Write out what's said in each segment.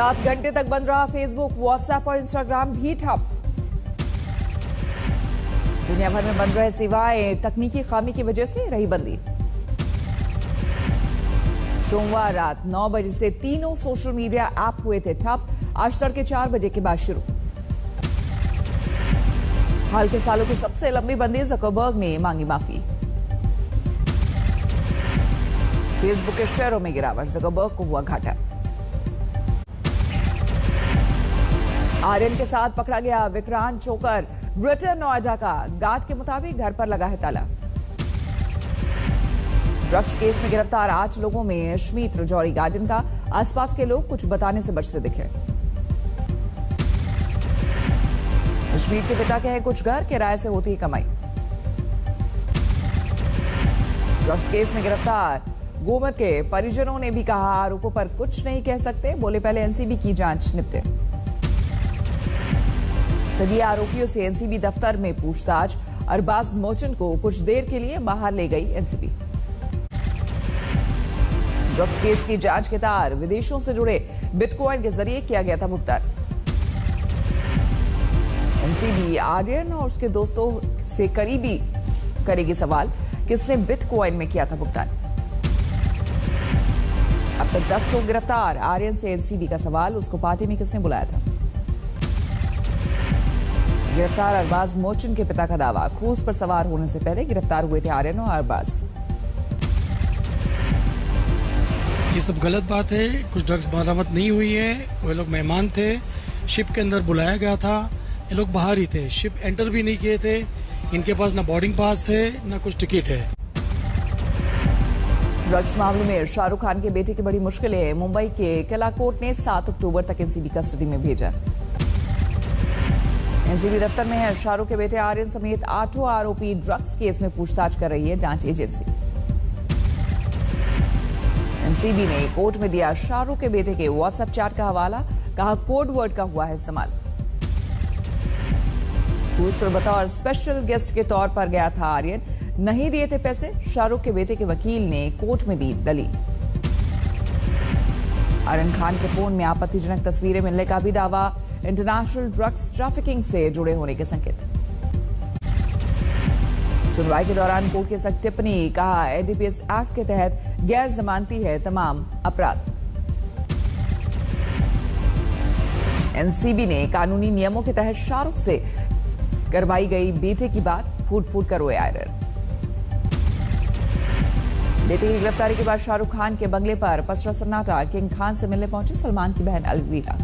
7 घंटे तक बंद रहा फेसबुक, व्हाट्सएप और इंस्टाग्राम भी ठप। दुनिया भर में बंद रहे सेवाएं, तकनीकी खामी की वजह से रही बंदी। सोमवार रात 9 बजे से तीनों सोशल मीडिया ऐप हुए थे ठप, आज तड़के 4 बजे के बाद शुरू। हाल के सालों की सबसे लंबी बंदी, ज़करबर्ग ने मांगी माफी। फेसबुक के शेयरों में गिरावट, ज़करबर्ग को हुआ घाटा। आर्यन के साथ पकड़ा गया विक्रांत चोकर, ग्रेटर नोएडा का। गार्ड के मुताबिक घर पर लगा है ताला। ड्रग्स केस में गिरफ्तार 8 लोगों में अश्मीत रजौरी गार्डन का। आसपास के लोग कुछ बताने से बचते दिखे। अश्मीत के पिता के हैं कुछ घर, किराए से होती है कमाई। ड्रग्स केस में गिरफ्तार गोमत के परिजनों ने भी कहा आरोपों पर कुछ नहीं कह सकते, बोले पहले एनसीबी की जांच निपटे। सभी आरोपियों से एनसीबी दफ्तर में पूछताछ। अरबाज मोचन को कुछ देर के लिए बाहर ले गई एनसीबी। ड्रग्स केस की जांच के तार, विदेशों से जुड़े बिटकॉइन के जरिए किया गया था भुगतान। एनसीबी आर्यन और उसके दोस्तों से करीबी करेगी सवाल, किसने बिटकॉइन में किया था भुगतान। अब तक 10 लोग गिरफ्तार। आर्यन से एनसीबी का सवाल, उसको पार्टी में किसने बुलाया था। गिरफ्तार अरबाज मोचन के पिता का दावा, क्रूज पर सवार होने से पहले गिरफ्तार हुए थे आर्यन और अरबाज। ये सब गलत बात है, कुछ ड्रग्स बरामद नहीं हुई है। वे लोग मेहमान थे, शिप के अंदर बुलाया गया था, ये लोग बाहर ही थे, शिप एंटर भी नहीं किए थे। इनके पास ना बोर्डिंग पास है ना कुछ टिकट है। ड्रग्स मामले में शाहरुख खान के बेटे की बड़ी मुश्किलें, मुंबई के किला कोर्ट ने 7 अक्टूबर तक एनसीबी कस्टडी में भेजा। एनसीबी दफ्तर में है शाहरुख के बेटे आर्यन समेत 8 आरोपी। ड्रग्स केस में पूछताछ कर रही है जांच एजेंसी। एनसीबी ने कोर्ट में दिया शाहरुख के बेटे के व्हाट्सएप चैट का हवाला, कहा कोड वर्ड का हुआ है इस्तेमाल। क्रूज पर बतौर स्पेशल गेस्ट के तौर पर गया था आर्यन, नहीं दिए थे पैसे। शाहरुख के बेटे के वकील ने कोर्ट में दी दलील। आर्यन खान के फोन में आपत्तिजनक तस्वीरें मिलने का भी दावा, इंटरनेशनल ड्रग्स ट्रैफिकिंग से जुड़े होने के संकेत। सुनवाई के दौरान कोर्ट की सख्त टिप्पणी, कहा एनडीपीएस एक्ट के तहत गैर जमानती है तमाम अपराध। एनसीबी ने कानूनी नियमों के तहत शाहरुख से करवाई गई बेटे की बात फूट फूट कर रोए आर्यन। बेटे की गिरफ्तारी के बाद शाहरुख खान के बंगले पर पसरा सन्नाटा। किंग खान से मिलने पहुंची सलमान की बहन अलवीरा।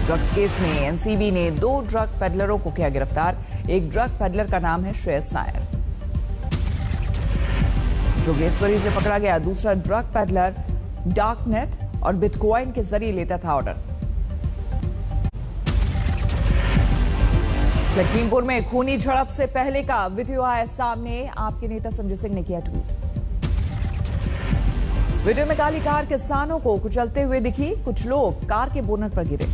ड्रग्स केस में एनसीबी ने 2 ड्रग पेडलरों को किया गिरफ्तार। एक ड्रग पेडलर का नाम है श्रेयस नायर, जोगेश्वरी से पकड़ा गया। दूसरा ड्रग पेडलर डार्कनेट और बिटकॉइन के जरिए लेता था ऑर्डर। लखीमपुर में खूनी झड़प से पहले का वीडियो आया सामने, आपके नेता संजय सिंह ने किया ट्वीट। वीडियो में काली कार किसानों को कुचलते हुए दिखी, कुछ लोग कार के बोनट पर गिरे।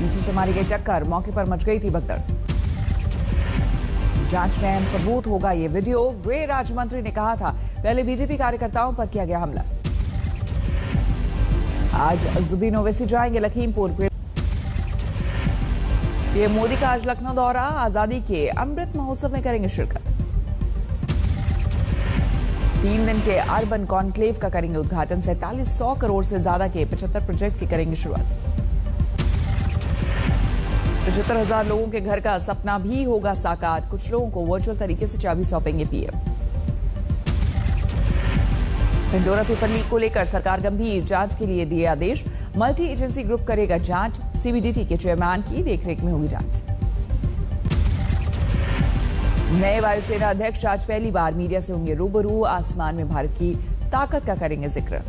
पीछे से मारी गई टक्कर, मौके पर मच गई थी भगदड़। जांच में अहम सबूत होगा ये वीडियो, गृह राज्य मंत्री ने कहा था। पहले बीजेपी कार्यकर्ताओं पर किया गया हमला। आज अजदुद्दीन ओवैसी जाएंगे लखीमपुर। पीएम मोदी का आज लखनऊ दौरा, आजादी के अमृत महोत्सव में करेंगे शिरकत। 3 दिन के अर्बन कॉन्क्लेव का करेंगे उद्घाटन। 4700 करोड़ से ज्यादा के 75 प्रोजेक्ट की करेंगे शुरुआत। 75,000 लोगों के घर का सपना भी होगा साकार। कुछ लोगों को वर्चुअल तरीके से चाबी सौंपेंगे पीएम। पिंडोरा पेपर लीक को लेकर सरकार गंभीर, जांच के लिए दिए आदेश। मल्टी एजेंसी ग्रुप करेगा जांच, सीबीडीटी के चेयरमैन की देखरेख में होगी जांच। नए वायुसेना अध्यक्ष आज पहली बार मीडिया से होंगे रूबरू, आसमान में भारत की ताकत का करेंगे जिक्र।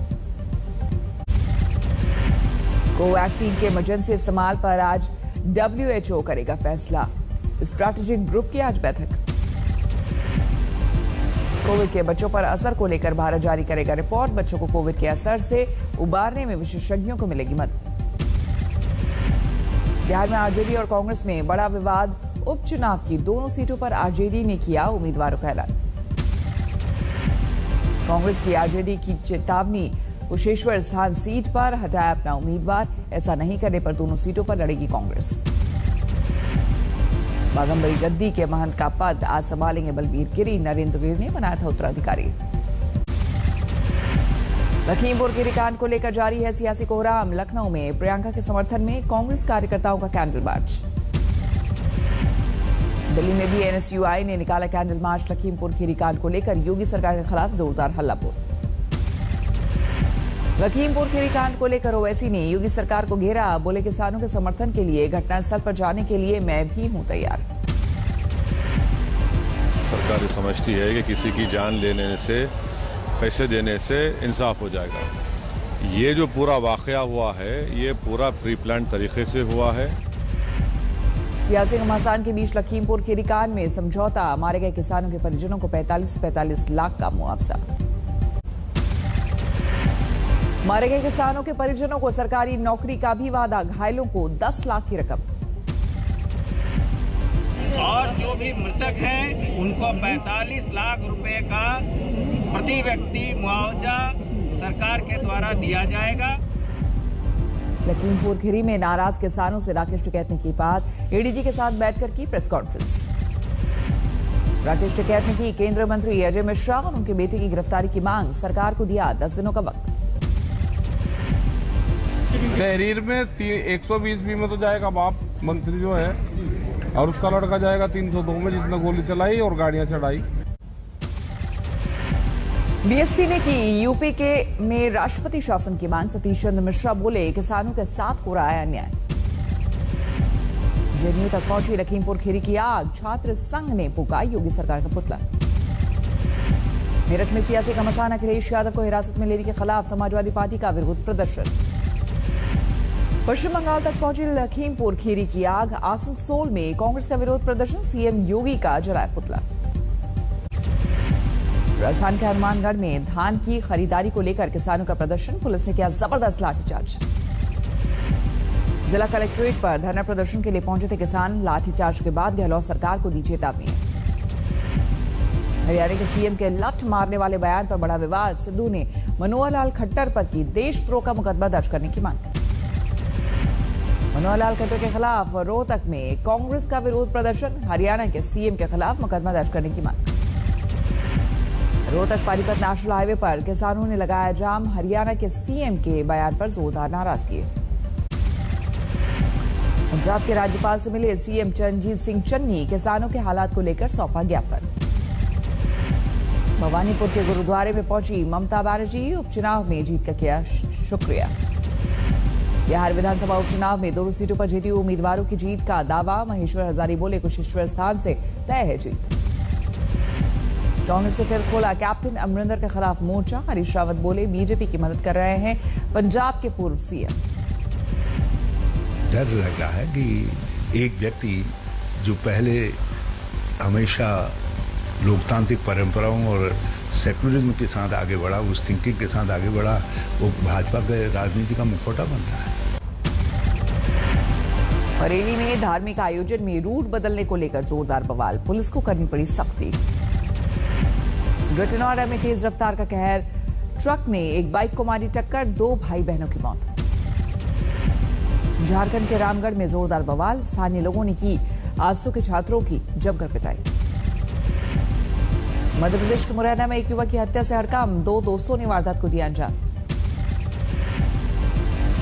कोवैक्सीन के इमरजेंसी इस्तेमाल पर आज WHO करेगा फैसला। स्ट्रैटेजिक ग्रुप की आज बैठक। कोविड के बच्चों पर असर को लेकर भारत जारी करेगा रिपोर्ट। बच्चों को कोविड के असर से उबारने में विशेषज्ञों को मिलेगी मदद। बिहार में आरजेडी और कांग्रेस में बड़ा विवाद, उपचुनाव की दोनों सीटों पर आरजेडी ने किया उम्मीदवारों का ऐलान। कांग्रेस की आरजेडी की चेतावनी, कुशेश्वर स्थान सीट पर हटाया अपना उम्मीदवार। ऐसा नहीं करने पर दोनों सीटों पर लड़ेगी कांग्रेस। बागंबरी गद्दी के महंत का पद आज संभालेंगे बलबीर गिरी। नरेंद्र गिरी ने बनाया था उत्तराधिकारी। लखीमपुर गिरी कांड को लेकर जारी है सियासी कोहराम। लखनऊ में प्रियंका के समर्थन में कांग्रेस कार्यकर्ताओं का कैंडल मार्च। दिल्ली में भी एनएसयूआई ने निकाला कैंडल मार्च। लखीमपुर खीरी कांड को लेकर योगी सरकार के खिलाफ जोरदार हल्लाबोल। लखीमपुर खीरी कांड को लेकर ओवैसी ने योगी सरकार को घेरा। बोले किसानों के समर्थन के लिए घटनास्थल पर जाने के लिए मैं भी हूं तैयार। सरकार समझती है कि किसी की जान लेने से, पैसे देने से इंसाफ हो जाएगा। ये जो पूरा वाकया हुआ है, ये पूरा प्री प्लान तरीके से हुआ है। सियासी घमासान के बीच लखीमपुर खीरी कांड में समझौता। मारे गए किसानों के परिजनों को 45 लाख का मुआवजा। मारे गए किसानों के परिजनों को सरकारी नौकरी का भी वादा। घायलों को 10 लाख की रकम। और जो भी मृतक हैं उनको 45 लाख रुपए का प्रति व्यक्ति मुआवजा सरकार के द्वारा दिया जाएगा। लखीमपुर खीरी में नाराज किसानों से राकेश टिकैत ने की बात। एडीजी के साथ बैठकर की प्रेस कॉन्फ्रेंस। राकेश टिकैत ने की केंद्रीय मंत्री अजय मिश्रा और उनके बेटे की गिरफ्तारी की मांग। सरकार को दिया 10 दिनों का वक्त। तहरीर में 120B में तो जाएगा बाप मंत्री जो है, और उसका लड़का जाएगा 302 में, जिसने गोली चलाई और गाड़ियां चढ़ाई। बीएसपी ने की यूपी के में राष्ट्रपति शासन की मांग। सतीश चंद्र मिश्रा बोले किसानों के साथ हो रहा है अन्याय। जेएनयू तक पहुंची लखीमपुर खीरी की आग। छात्र संघ ने फूंका योगी सरकार का पुतला। मेरठ में सियासी घमासान। अखिलेश यादव को हिरासत में लेने के खिलाफ समाजवादी पार्टी का विरोध प्रदर्शन। पश्चिम बंगाल तक पहुंची लखीमपुर खीरी की आग। आसनसोल में कांग्रेस का विरोध प्रदर्शन। सीएम योगी का जलाया पुतला। राजस्थान के हनुमानगढ़ में धान की खरीदारी को लेकर किसानों का प्रदर्शन। पुलिस ने किया जबरदस्त लाठीचार्ज। जिला कलेक्ट्रेट पर धरना प्रदर्शन के लिए पहुंचे थे किसान। लाठीचार्ज के बाद गहलोत सरकार को दी चेतावनी। हरियाणा के सीएम के लठ मारने वाले बयान पर बड़ा विवाद। सिद्धू ने मनोहर लाल खट्टर पर की देशद्रोह का मुकदमा दर्ज करने की मांग। मनोहर लाल खट्टर के खिलाफ रोहतक में कांग्रेस का विरोध प्रदर्शन। हरियाणा के सीएम के खिलाफ मुकदमा दर्ज करने की मांग। रोहतक पानीपत नेशनल हाईवे पर किसानों ने लगाया जाम। हरियाणा के सीएम के बयान पर जोरदार नाराजगी। पंजाब के राज्यपाल से मिले सीएम चरणजीत सिंह चन्नी। किसानों के हालात को लेकर सौंपा ज्ञापन। भवानीपुर के गुरुद्वारे में पहुंची ममता बनर्जी। उपचुनाव में जीत का किया शुक्रिया। बिहार विधानसभा उपचुनाव में दोनों सीटों पर जेडीयू उम्मीदवारों की जीत का दावा। महेश्वर हजारी बोले कुशेश्वर स्थान से तय है जीत। कांग्रेस ने फिर खोला कैप्टन अमरिंदर के खिलाफ मोर्चा। हरीश रावत बोले बीजेपी की मदद कर रहे हैं पंजाब के पूर्व सीएम। डर लग रहा है कि एक व्यक्ति जो पहले हमेशा लोकतांत्रिक परंपराओं और सेकुलरिज्म के साथ आगे बढ़ा, उस थिंकिंग के साथ आगे बढ़ा, वो भाजपा के राजनीति का मुखौटा बन रहा है। बरेली में धार्मिक आयोजन में रूट बदलने को लेकर जोरदार बवाल। पुलिस को करनी पड़ी सख्ती। ग्रेटर में तेज रफ्तार का कहर। ट्रक ने एक बाइक को मारी टक्कर। 2 भाई बहनों की मौत। झारखंड के रामगढ़ में जोरदार बवाल। स्थानीय लोगों ने की आजसू के छात्रों की जमकर पिटाई। मध्य प्रदेश के मुरैना में एक युवक की हत्या से हड़कंप। 2 दोस्तों ने वारदात को दिया अंजाम।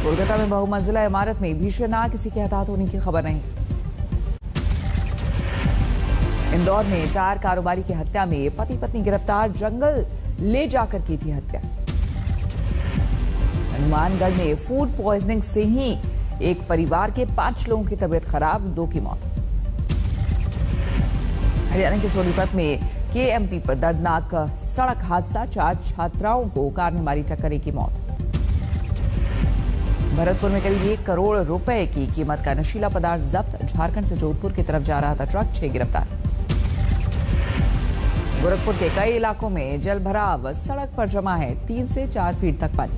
कोलकाता में बहुमंजिला इमारत में भीषण आग। किसी के हताहत होने की खबर नहीं। इंदौर में टायर कारोबारी की हत्या में पति पत्नी गिरफ्तार। जंगल ले जाकर की थी हत्या। हनुमानगढ़ में फूड पॉइजनिंग से ही एक परिवार के 5 लोगों की तबीयत खराब। 2 की मौत। हरियाणा के सोनीपत में केएमपी पर दर्दनाक सड़क हादसा। 4 छात्राओं को कार ने मारी टक्कर। 1 की मौत। भरतपुर में करीब 1 करोड़ रुपए की कीमत का नशीला पदार्थ जब्त। झारखंड से जोधपुर की तरफ जा रहा था ट्रक। 6 गिरफ्तार। गोरखपुर के कई इलाकों में जल भराव। सड़क पर जमा है 3 से 4 फीट तक पानी।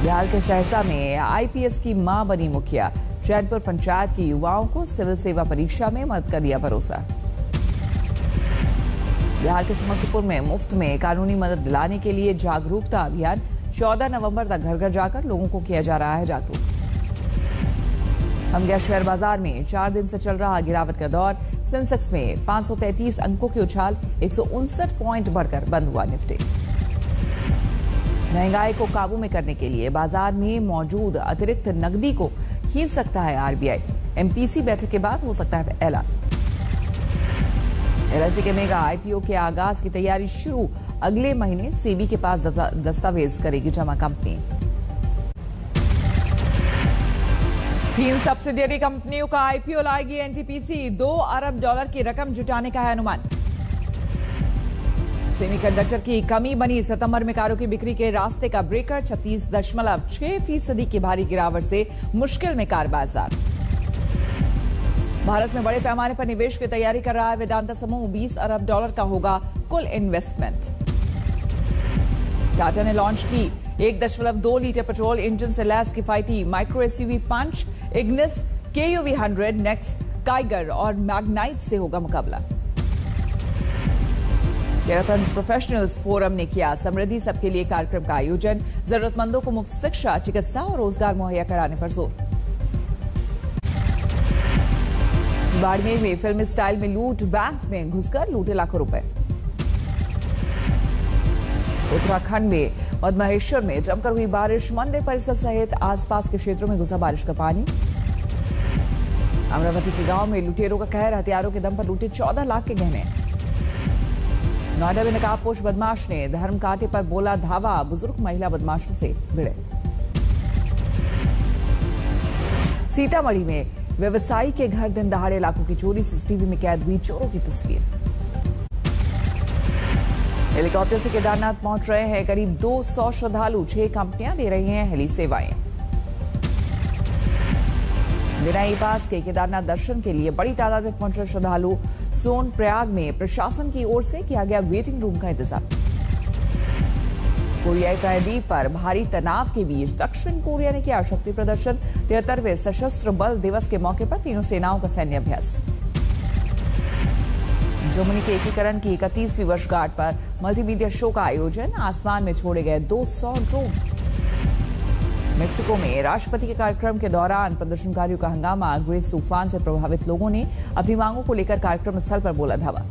बिहार के सहरसा में आईपीएस की मां बनी मुखिया। चैनपुर पंचायत के युवाओं को सिविल सेवा परीक्षा में मदद का दिया भरोसा। बिहार के समस्तीपुर में मुफ्त में कानूनी मदद दिलाने के लिए जागरूकता अभियान 14 नवंबर तक घर घर जाकर लोगों को किया जा रहा है जागरूक। हम गया शेयर बाजार में 4 दिन से चल रहा गिरावट का दौर। सेंसेक्स में 533 अंकों की उछाल, 159 पॉइंट बढ़कर बंद हुआ निफ्टी। महंगाई को काबू में करने के लिए बाजार में मौजूद अतिरिक्त नकदी को खींच सकता है आरबीआई। एमपीसी बैठक के बाद हो सकता है ऐलान। एलआईसी के मेगा आईपीओ के आगाज की तैयारी शुरू। अगले महीने सेबी के पास दस्तावेज करेगी जमा कंपनी। 3 सब्सिडियरी कंपनियों का आईपीओ लाएगी एनटीपीसी। $2 अरब की रकम जुटाने का है अनुमान। सेमीकंडक्टर की कमी बनी सितंबर में कारों की बिक्री के रास्ते का ब्रेकर। 36.6% की भारी गिरावट से मुश्किल में कार बाजार। भारत में बड़े पैमाने पर निवेश की तैयारी कर रहा है वेदांता समूह। $20 अरब का होगा कुल इन्वेस्टमेंट। टाटा ने लॉन्च की 1.2 लीटर पेट्रोल इंजन से लैस किफायती माइक्रो एसयूवी पंच। इग्निस, KUV 100, नेक्स्ट, टाइगर और मैग्नाइट से होगा मुकाबला। गणतंत्र प्रोफेशनल्स फोरम ने किया समृद्धि सबके लिए कार्यक्रम का आयोजन। जरूरतमंदों को मुफ्त शिक्षा, चिकित्सा और रोजगार मुहैया कराने पर जोर। बाड़मेर में फिल्मी स्टाइल में लूट, बैंक में घुसकर लूटे लाखों रुपए। उत्तराखंड में मधमहेश्वर में जमकर हुई बारिश। मंदिर परिसर सहित आसपास के क्षेत्रों में घुसा बारिश का पानी। अमरावती के गांव में लुटेरों का कहर, हथियारों के दम पर लूटे 14 लाख के गहने। नोएडा में नकाबपोश बदमाश ने धर्म कांटे पर बोला धावा, बुजुर्ग महिला बदमाशों से भिड़े। सीतामढ़ी में व्यवसायी के घर दिन दहाड़े लाखों की चोरी, सीसीटीवी में कैद हुई चोरों की तस्वीर। हेलीकॉप्टर से केदारनाथ पहुंच रहे हैं करीब 200 श्रद्धालु। 6 कंपनियां दे रही हैं हेली सेवाएं। बिना ई पास के केदारनाथ दर्शन के लिए बड़ी तादाद में पहुंच रहे श्रद्धालु। सोनप्रयाग में प्रशासन की ओर से किया गया वेटिंग रूम का इंतजाम। कोरियाई प्रायद्वीप पर भारी तनाव के बीच दक्षिण कोरिया ने किया शक्ति प्रदर्शन। 73वें सशस्त्र बल दिवस के मौके पर तीनों सेनाओं का सैन्य अभ्यास। जर्मनी के एकीकरण की 31वीं वर्षगांठ पर मल्टीमीडिया शो का आयोजन। आसमान में छोड़े गए 200 ड्रोन। मेक्सिको में राष्ट्रपति के कार्यक्रम के दौरान प्रदर्शनकारियों का हंगामा। ग्रेस तूफान से प्रभावित लोगों ने अपनी मांगों को लेकर कार्यक्रम स्थल पर बोला धावा।